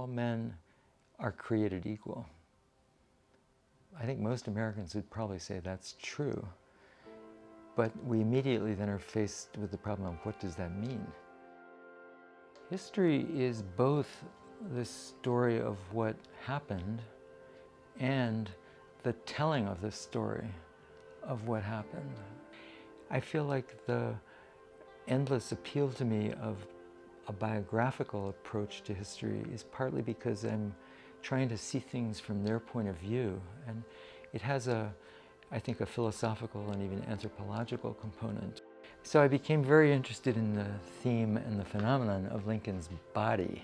all men are created equal. I think most Americans would probably say that's true. But we immediately then are faced with the problem of what does that mean? History is both the story of what happened and the telling of the story of what happened. I feel like the endless appeal to me of a biographical approach to history is partly because I'm trying to see things from their point of view, and it has I think a philosophical and even anthropological component. So I became very interested in the theme and the phenomenon of Lincoln's body,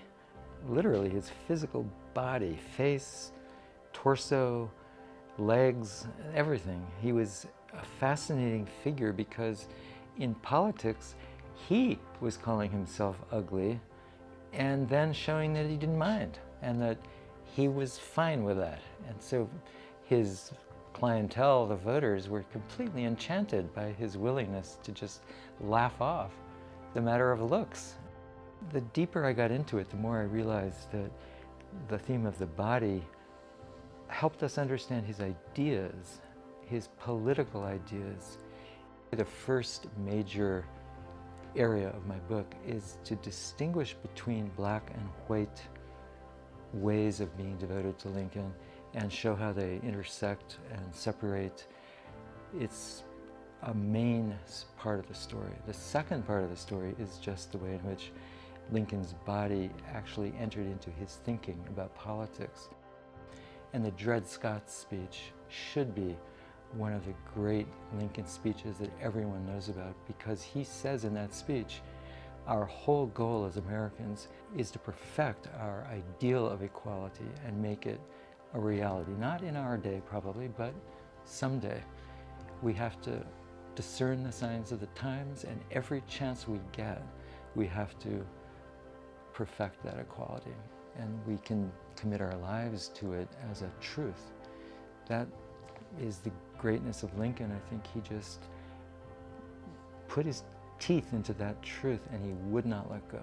literally his physical body, face, torso, legs, everything. He was a fascinating figure because in politics, he was calling himself ugly and then showing that he didn't mind and that he was fine with that. And so his clientele, the voters, were completely enchanted by his willingness to just laugh off the matter of looks. The deeper I got into it, the more I realized that the theme of the body helped us understand his ideas, his political ideas. The first major area of my book is to distinguish between black and white ways of being devoted to Lincoln and show how they intersect and separate. It's a main part of the story. The second part of the story is just the way in which Lincoln's body actually entered into his thinking about politics. And the Dred Scott speech should be one of the great Lincoln speeches that everyone knows about, because he says in that speech, our whole goal as Americans is to perfect our ideal of equality and make it a reality. Not in our day probably, but someday. We have to discern the signs of the times, and every chance we get, we have to perfect that equality. And we can commit our lives to it as a truth. That is the greatness of Lincoln. I think he just put his teeth into that truth and he would not let go.